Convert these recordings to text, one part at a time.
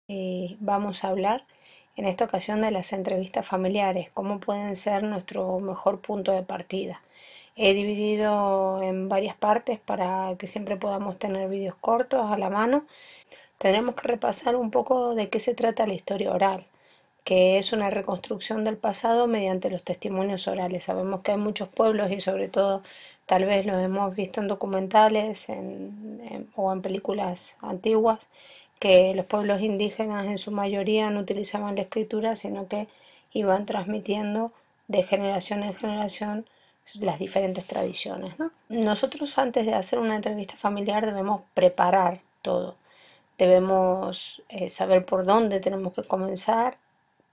Vamos a hablar en esta ocasión de las entrevistas familiares, cómo pueden ser nuestro mejor punto de partida. He dividido en varias partes para que siempre podamos tener vídeos cortos a la mano. Tendremos que repasar un poco de qué se trata la historia oral, que es una reconstrucción del pasado mediante los testimonios orales. Sabemos que hay muchos pueblos y sobre todo tal vez los hemos visto en documentales o en películas antiguas, que los pueblos indígenas en su mayoría no utilizaban la escritura, sino que iban transmitiendo de generación en generación las diferentes tradiciones, ¿no? Nosotros antes de hacer una entrevista familiar debemos preparar todo. Debemos saber por dónde tenemos que comenzar,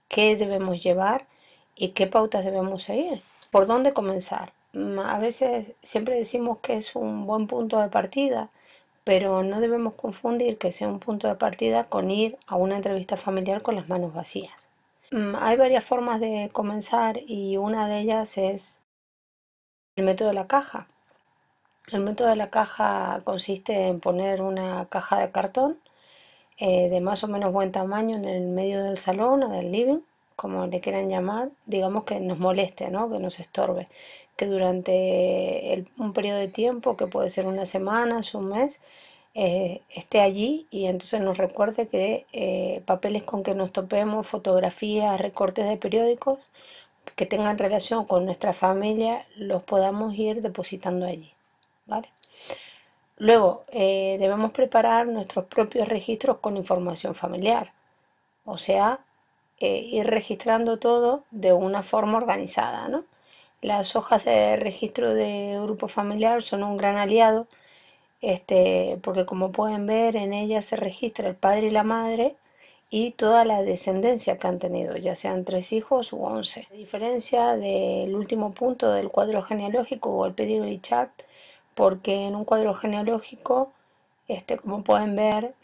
qué debemos llevar y qué pautas debemos seguir. ¿Por dónde comenzar? A veces siempre decimos que es un buen punto de partida, pero no debemos confundir que sea un punto de partida con ir a una entrevista familiar con las manos vacías. Hay varias formas de comenzar y una de ellas es el método de la caja. El método de la caja consiste en poner una caja de cartón de más o menos buen tamaño en el medio del salón o del living, como le quieran llamar, digamos que nos moleste, ¿no? Que nos estorbe, que durante un periodo de tiempo, que puede ser unas semanas, un mes, esté allí y entonces nos recuerde que papeles con que nos topemos, fotografías, recortes de periódicos que tengan relación con nuestra familia, los podamos ir depositando allí, ¿vale? Luego, debemos preparar nuestros propios registros con información familiar, o sea, ir registrando todo de una forma organizada, ¿no? Las hojas de registro de grupo familiar son un gran aliado, porque como pueden ver, en ellas se registra el padre y la madre y toda la descendencia que han tenido, ya sean 3 hijos u 11. A diferencia del último punto del cuadro genealógico o el pedigree chart, porque en un cuadro genealógico, como pueden ver,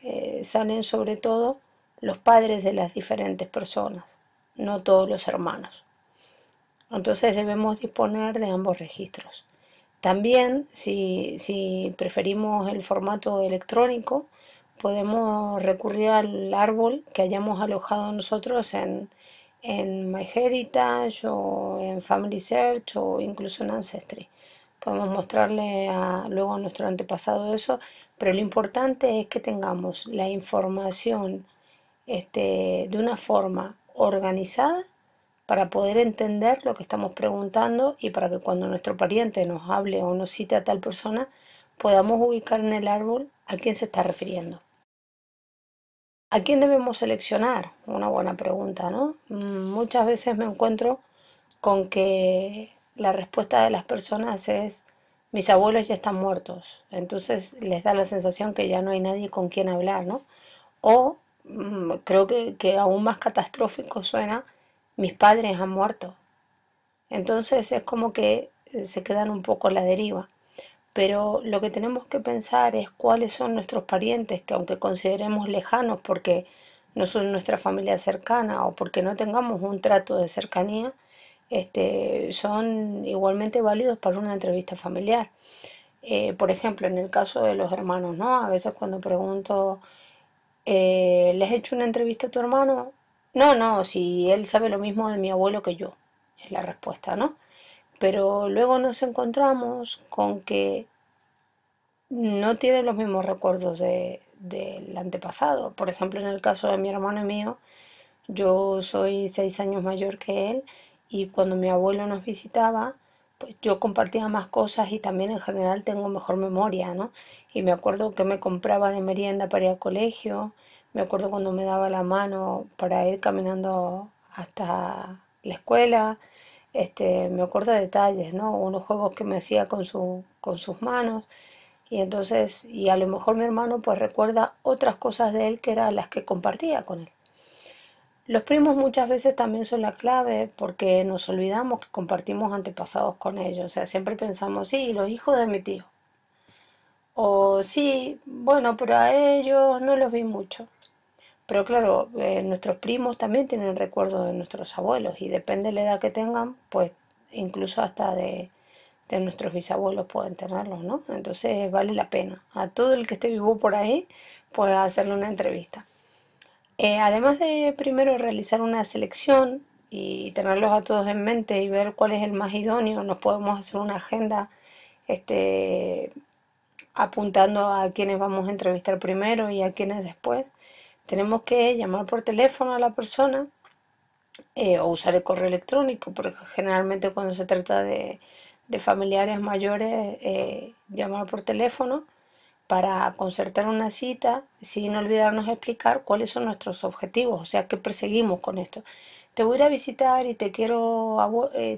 salen sobre todo los padres de las diferentes personas, no todos los hermanos. Entonces debemos disponer de ambos registros. También, si preferimos el formato electrónico, podemos recurrir al árbol que hayamos alojado nosotros en MyHeritage o en Family Search o incluso en Ancestry. Podemos mostrarle luego a nuestro antepasado eso, pero lo importante es que tengamos la información de una forma organizada para poder entender lo que estamos preguntando y para que cuando nuestro pariente nos hable o nos cite a tal persona, podamos ubicar en el árbol a quién se está refiriendo. ¿A quién debemos seleccionar? Una buena pregunta, ¿no? Muchas veces me encuentro con que la respuesta de las personas es: mis abuelos ya están muertos, entonces les da la sensación que ya no hay nadie con quien hablar, ¿no? O creo que aún más catastrófico suena: mis padres han muerto. Entonces es como que se quedan un poco a la deriva. Pero lo que tenemos que pensar es cuáles son nuestros parientes, que aunque consideremos lejanos porque no son nuestra familia cercana o porque no tengamos un trato de cercanía, son igualmente válidos para una entrevista familiar. Por ejemplo, en el caso de los hermanos, ¿no? A veces cuando pregunto, ¿le has hecho una entrevista a tu hermano? No, no, si él sabe lo mismo de mi abuelo que yo, es la respuesta, ¿no? Pero luego nos encontramos con que no tiene los mismos recuerdos del antepasado. Por ejemplo, en el caso de mi hermano y mío, yo soy 6 años mayor que él y cuando mi abuelo nos visitaba, pues yo compartía más cosas y también en general tengo mejor memoria, ¿no? Y me acuerdo que me compraba de merienda para ir al colegio, me acuerdo cuando me daba la mano para ir caminando hasta la escuela, me acuerdo de detalles, ¿no? Unos juegos que me hacía con sus manos. Y entonces, y a lo mejor mi hermano pues recuerda otras cosas de él que eran las que compartía con él. Los primos muchas veces también son la clave porque nos olvidamos que compartimos antepasados con ellos. O sea, siempre pensamos, sí, los hijos de mi tío. O sí, bueno, pero a ellos no los vi mucho. Pero claro, nuestros primos también tienen recuerdos de nuestros abuelos y depende de la edad que tengan, pues incluso hasta de nuestros bisabuelos pueden tenerlos, ¿no? Entonces vale la pena. A todo el que esté vivo por ahí, pues hacerle una entrevista. Además de primero realizar una selección y tenerlos a todos en mente y ver cuál es el más idóneo, nos podemos hacer una agenda este, apuntando a quienes vamos a entrevistar primero y a quienes después. Tenemos que llamar por teléfono a la persona o usar el correo electrónico, porque generalmente cuando se trata de familiares mayores, llamar por teléfono para concertar una cita sin olvidarnos explicar cuáles son nuestros objetivos, o sea, qué perseguimos con esto. Te voy a ir a visitar y te quiero,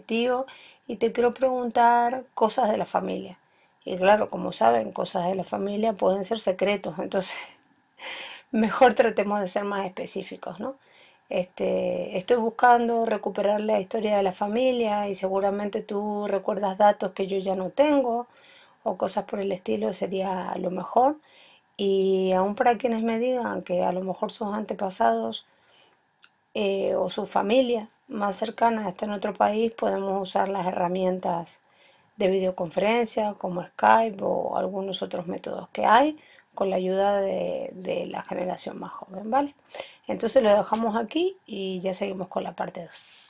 tío, y te quiero preguntar cosas de la familia. Y claro, como saben, cosas de la familia pueden ser secretos, entonces mejor tratemos de ser más específicos, ¿no? Estoy buscando recuperar la historia de la familia y seguramente tú recuerdas datos que yo ya no tengo o cosas por el estilo, sería lo mejor. Y aún para quienes me digan que a lo mejor sus antepasados o su familia más cercana está en otro país, podemos usar las herramientas de videoconferencia como Skype o algunos otros métodos que hay con la ayuda de la generación más joven, ¿vale? Entonces lo dejamos aquí y ya seguimos con la parte 2.